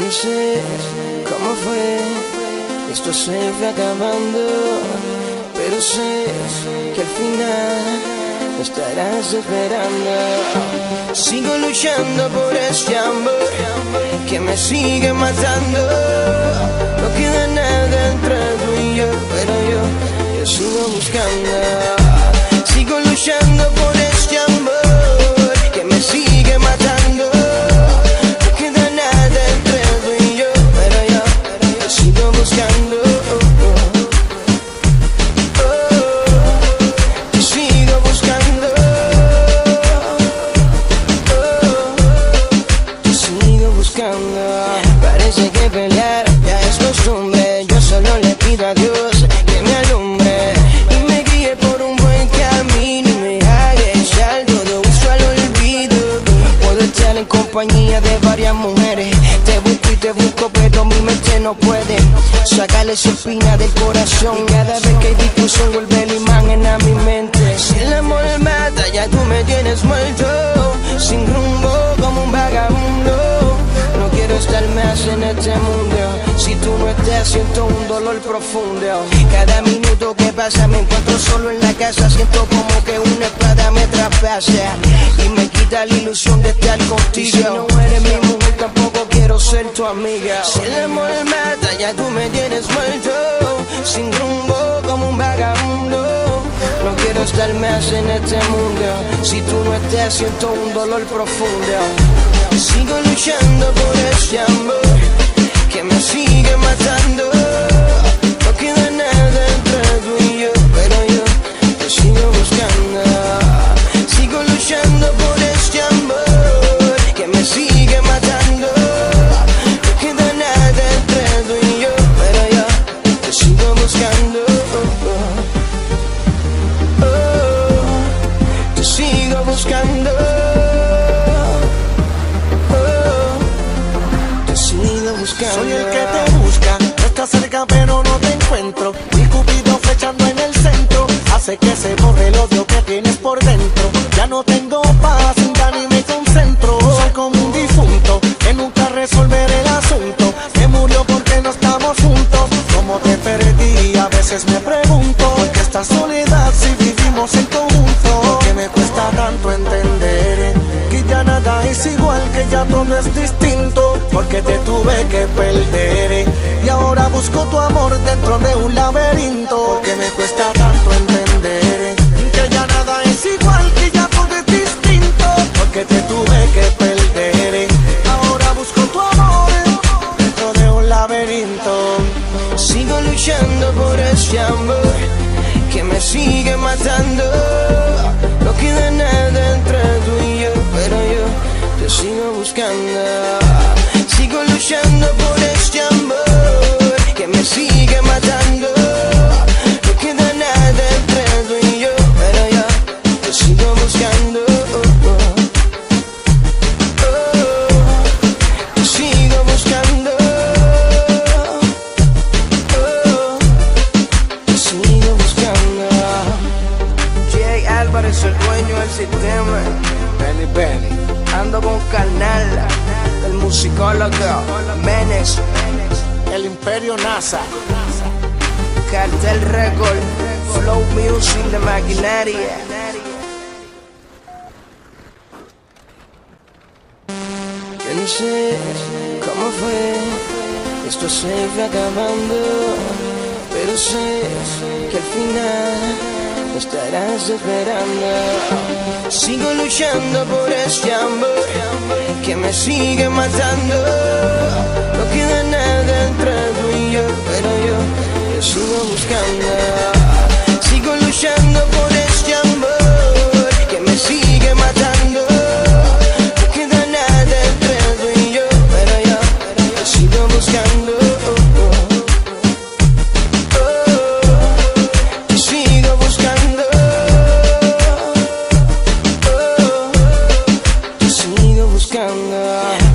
no sé cómo fue, esto se fue acabando, pero sé que al final me estarás esperando. Sigo luchando por este amor que me sigue matando. No queda nada entre tú y yo, pero yo sigo buscando. Sigo luchando por este amor que me sigue matando. No queda nada entre tú y yo, pero yo sigo buscando. Parece que pelear ya es costumbre. Yo solo le pido a Dios que me alumbre y me guíe por un buen camino y me haga echar todo eso al olvido. Puedo estar en compañía de varias mujeres, te busco y te busco, pero mi mente no puede sacarle esa espina del corazón. Cada vez que hay discusión vuelve el imán en mi mente. Si el amor mata, ya tú me tienes muerto, sin rumbo como un vagabundo. No quiero estar más en este mundo. Si tú no estás, siento un dolor profundo. Cada minuto que pasa me encuentro solo en la casa. Siento como que una espada me traspasa y me quita la ilusión de estar contigo. Si no eres mi mujer, tampoco quiero ser tu amiga. Si el amor mata, ya tú me tienes muerto, sin rumbo como un vagabundo. No quiero estar más en este mundo. Si tú no estás, siento un dolor profundo. Sigo luchando por este amor que me sigue matando. No queda nada entre tú y yo, pero yo sigo buscando. Sigo luchando por este amor que me sigue matando. No queda nada entre tú y yo, pero yo sigo buscando. Te sigo buscando. Soy el que te busca, no estás cerca pero no te encuentro. Mi cupido flechando en el centro hace que se borre el odio que tienes por dentro. Ya no tengo paz, ya ni me concentro. Soy como un difunto que nunca resolveré el asunto. Que murió porque no estamos juntos. Como te perdí, a veces me pregunto ¿por qué esta soledad si vivimos en conjunto? ¿Por qué me cuesta tanto entender que ya nada es igual, que ya todo es distinto? Porque te tuve que perder y ahora busco tu amor dentro de un laberinto. Porque me cuesta tanto entender que ya nada es igual, que ya todo es distinto. Porque te tuve que perder, ahora busco tu amor dentro de un laberinto. Sigo luchando por este amor que me sigue matando. No queda nada entre tú y yo, pero yo te sigo buscando. Sigo luchando por este amor que me sigue matando. No queda nada entre tú y yo, pero yo te sigo buscando. Te sigo buscando. Te sigo buscando. Jay Álvarez, el dueño del sistema. Benny. Ando con carnal, el musicólogo Menes, el Imperio NASA, Cartel Record, Flow Music, la maquinaria. Yo no sé cómo fue, esto se fue acabando, pero sé que al final me estarás esperando. Sigo luchando por este amor que me sigue matando. No queda nada entre tú y yo, pero yo sigo buscando. Sigo luchando por este amor que me sigue matando. No queda nada entre tú y yo, pero yo sigo buscando.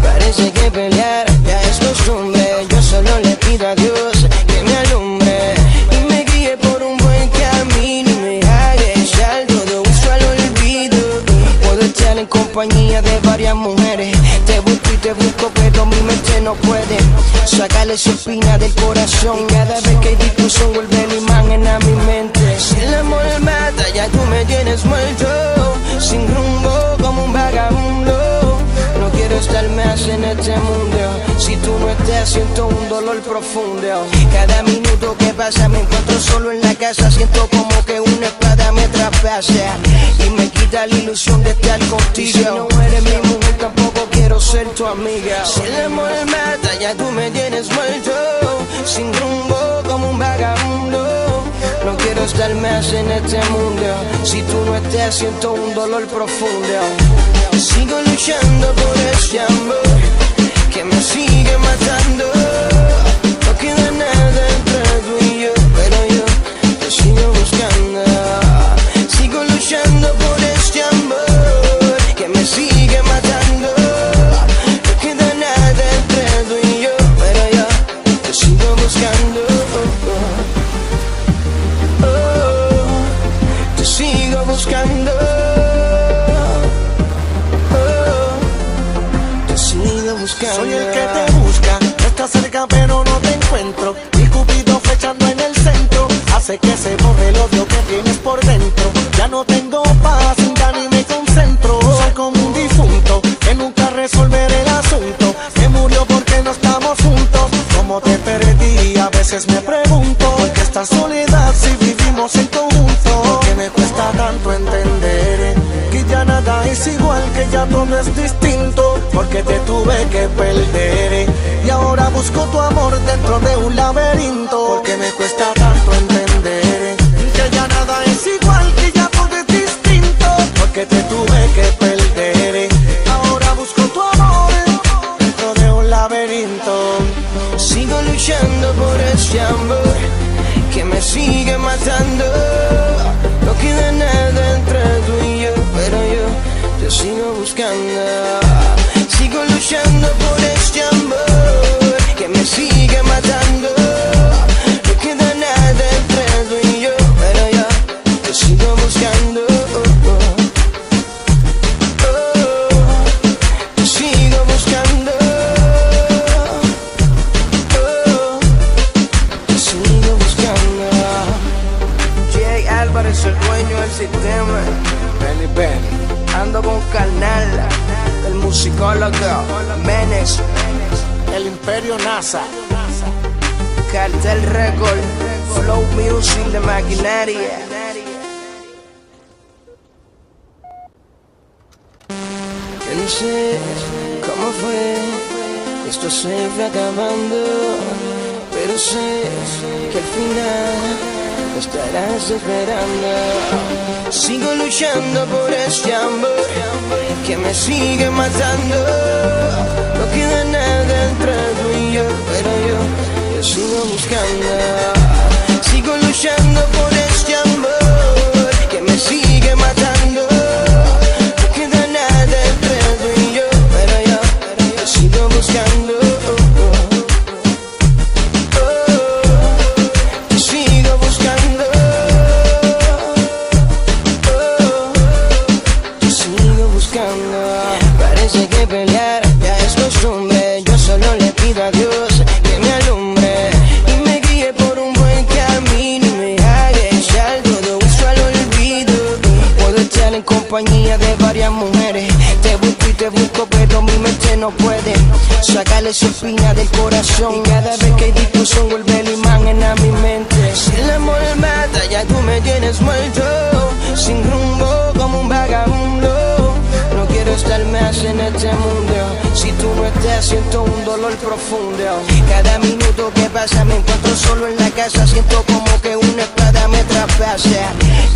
Parece que pelear ya es costumbre. Yo solo le pido a Dios que me alumbre y me guíe por un buen camino y me haga echar todo eso al olvido. Puedo estar en compañía de varias mujeres, te busco y te busco, pero mi mente no puede sacarle esa espina del corazón. Y cada vez que hay discusión vuelve el imán en a mi mente. Si el amor mata, ya tú me tienes muerto, sin rumbo como un vagabundo. No quiero estar más en este mundo. Si tú no estás, siento un dolor profundo. Cada minuto que pasa me encuentro solo en la casa. Siento como que una espada me traspasa y me quita la ilusión de estar contigo. Si no eres mi mujer, tampoco quiero ser tu amiga. Si el amor mata, ya tú me tienes muerto, sin rumbo como un vagabundo. No quiero estar más en este mundo. Si tú no estás, siento un dolor profundo. Sigo luchando por este amor que me sigue matando. No queda nada entre tú y yo, pero yo te sigo buscando. Sigo luchando por este amor que me sigue matando. No queda nada entre tú y yo, pero yo te sigo buscando. Te sigo buscando. Soy el que te busca, no estás cerca pero no te encuentro. Mi cupido flechando en el centro hace que se borre el odio que tienes por dentro. Ya no tengo paz, ya ni me concentro. Soy como un difunto que nunca resolveré el asunto. Que murió porque no estamos juntos. ¿Cómo te perdí? A veces me pregunto ¿por qué esta soledad si vivimos en conjunto? ¿Por qué me cuesta tanto entender que ya nada es igual, que ya todo es distinto? Porque te tuve que perder y ahora busco tu amor dentro de un laberinto. Porque me cuesta tanto entender que ya nada es igual, que ya todo es distinto. Porque te tuve que perder, ahora busco tu amor dentro de un laberinto. Sigo luchando por este amor que me sigue matando. No queda nada entre tú y yo, pero yo te sigo buscando. Sigo luchando por este amor que me sigue matando. No queda nada entre tú y yo, pero yo te sigo buscando. Te sigo buscando. Te sigo buscando. Jay Álvarez, el dueño del sistema. Benny Benny. Ando con carnal, el musicólogo Menes, el Imperio NASA, Cartel Record, Flow Music de maquinaria. Yo no sé cómo fue, esto se fue acabando, pero sé que al final estarás esperando. Sigo luchando por este amor que me sigue matando. No queda nada entre tú y yo, pero yo sigo buscando. Sigo luchando por este amor que me sigue matando. No queda nada entre tú y yo, pero yo sigo buscando. Te sigo buscando. Parece que pelear ya es costumbre. Yo solo le pido a Dios que me alumbre y me guíe por un buen camino y me haga echar todo eso al olvido. Puedo estar en compañía de varias mujeres, te busco y te busco, pero mi mente no puede sacarle esa espina del corazón. Y cada vez que hay discusión vuelve el imán en a mi mente. Si el amor mata, ya tú me tienes muerto, sin rumbo como un vagabundo. No quiero estar más en este mundo. Si tú no estás, siento un dolor profundo. Cada minuto que pasa me encuentro solo en la casa. Siento como que una espada me traspasa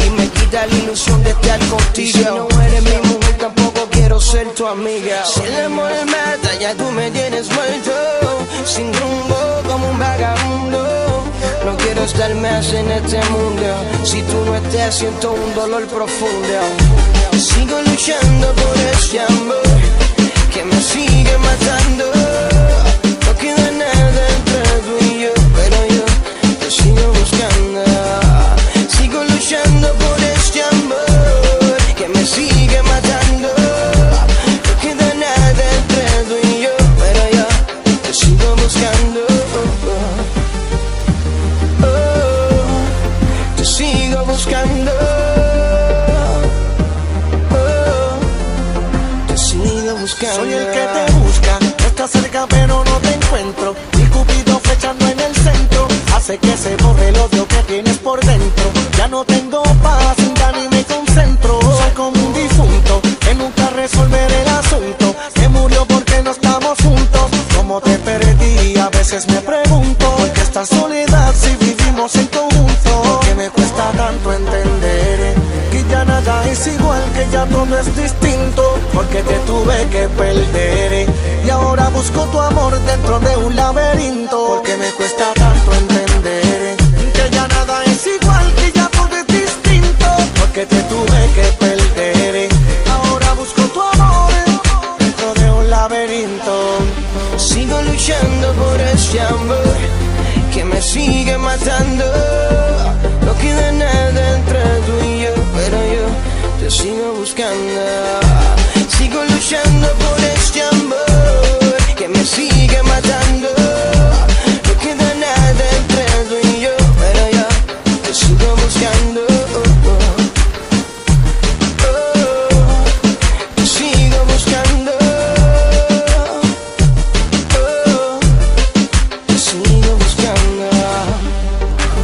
y me quita la ilusión de estar contigo. Si no eres mi mujer, tampoco quiero ser tu amiga. Si el amor mata, ya tú me tienes muerto, sin rumbo como un vagabundo. No quiero estar más en este mundo. Si tú no estás, siento un dolor profundo. Sigo luchando por este amor que me sigue matando. No queda nada entre tú y yo, pero yo te sigo buscando. Sigo luchando por este amor que me sigue matando. No queda nada entre tú y yo, pero yo cómo te perdí. A veces me pregunto por qué esta soledad si vivimos en conjunto. Porque me cuesta tanto entender que ya nada es igual, que ya todo es distinto. Porque te tuve que perder y ahora busco tu amor dentro de un laberinto. Porque me cuesta tanto entender que ya nada es igual, que ya todo es distinto. Porque te tuve que perder, ahora busco tu amor dentro de un laberinto. Sigo luchando por este amor que me sigue matando. No queda nada entre tú y yo, pero yo te sigo buscando. Sigo luchando por este amor que me sigue matando. No queda nada entre tú y yo, pero yo te sigo buscando. Te sigo buscando. Te sigo buscando.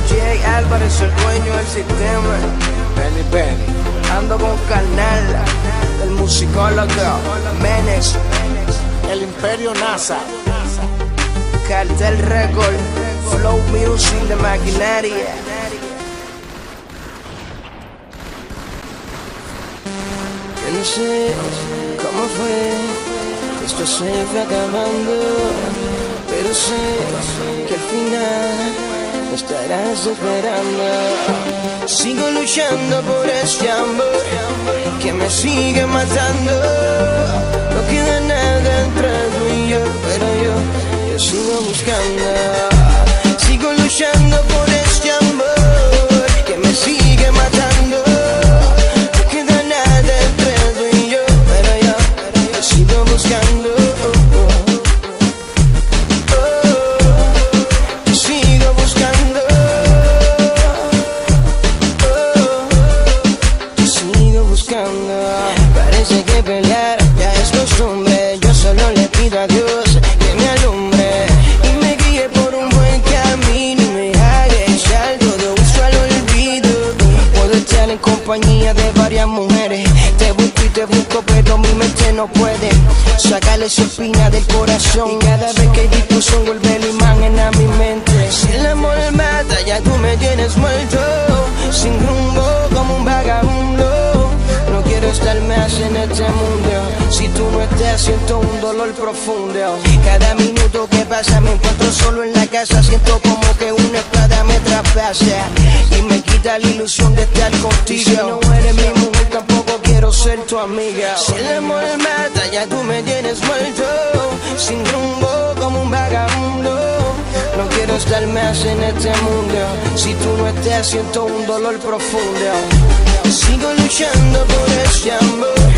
Jay Álvarez, el dueño del sistema. Benny. Ando con Carnal, el musicólogo Menex, El Imperio NASA, Cartel Record, Flow Music de maquinaria. Yo no sé cómo fue que esto se fue acabando, pero sé que al final me estarás esperando. Sigo luchando por este amor que me sigue matando. No queda nada entre tú y yo, pero yo sigo buscando. Sigo luchando por este amor que me sigue matando. No queda nada entre tú y yo, pero yo sigo buscando. Parece que pelear ya es costumbre. Yo solo le pido a Dios que me alumbre y me guíe por un buen camino y me haga echar todo eso al olvido. Puedo estar en compañía de varias mujeres, te busco y te busco, pero mi mente no puede sacarle esa espina del corazón. Y cada vez que hay discusión vuelve la imagen a mi mente. Si el amor mata, ya tú me tienes muerto, sin rumbo como un vagabundo. No quiero estar más en este mundo. Si tú no estás, siento un dolor profundo. Cada minuto que pasa me encuentro solo en la casa. Siento como que una espada me traspasa y me quita la ilusión de estar contigo. Si no eres mi mujer, tampoco quiero ser tu amiga. Si el amor mata, ya tú me tienes muerto, sin rumbo como un vagabundo. No quiero estar más en este mundo. Si tú no estás, siento un dolor profundo. Sigo luchando por este amor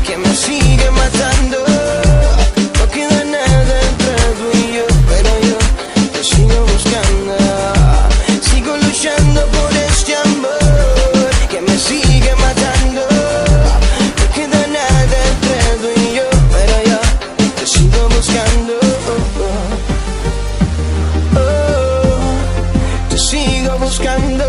que me sigue matando. No queda nada entre tú y yo, pero yo te sigo buscando. Sigo luchando por este amor que me sigue matando. No queda nada entre tú y yo, pero yo te sigo buscando. Te sigo buscando.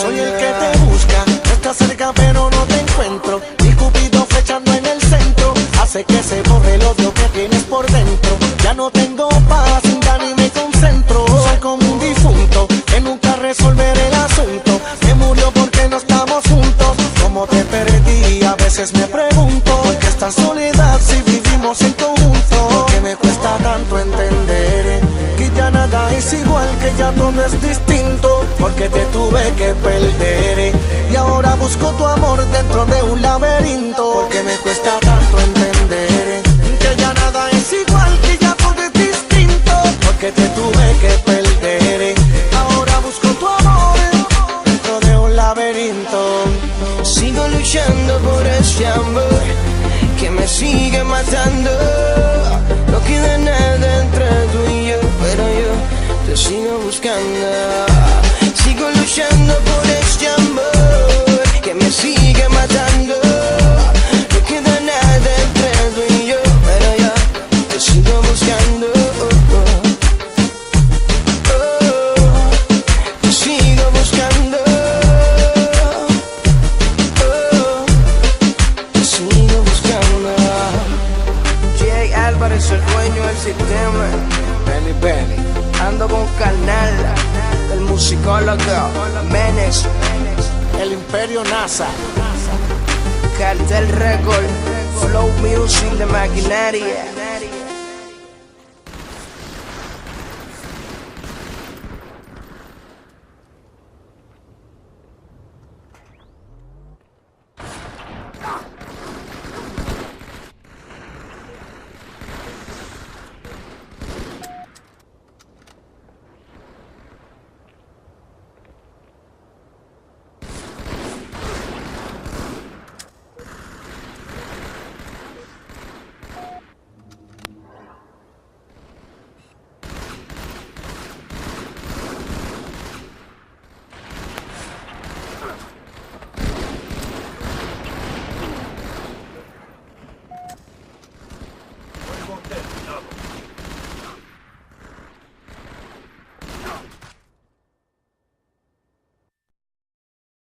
Soy el que te busca, no estás cerca pero no te encuentro. Mi cupido flechando en el centro hace que se borre el odio que tienes por dentro. Ya no tengo paz, ya ni me concentro. Soy como un difunto que nunca resolveré el asunto. Me murió porque no estamos juntos. Cómo te perdí, a veces me pregunto por qué esta soledad si vivimos en conjunto. Porque me cuesta tanto entender que ya nada es igual, que ya todo es distinto. Porque te tuve que perder y ahora busco tu amor dentro de un laberinto. Porque me cuesta tanto entender que ya nada es igual, que ya todo es distinto. Porque te tuve que perder, ahora busco tu amor dentro de un laberinto. Sigo luchando por este amor que me sigue matando. No queda nada entre tú y yo, pero yo te sigo buscando. Sigo luchando por este amor que me sigue matando. No queda nada entre tú y yo, pero yo te sigo buscando. Te sigo buscando. Te sigo es el dueño del sistema. Benny. Ando con carnal, el musicólogo Menes, El Imperio NASA. Cartel Record, Flow Music de maquinaria.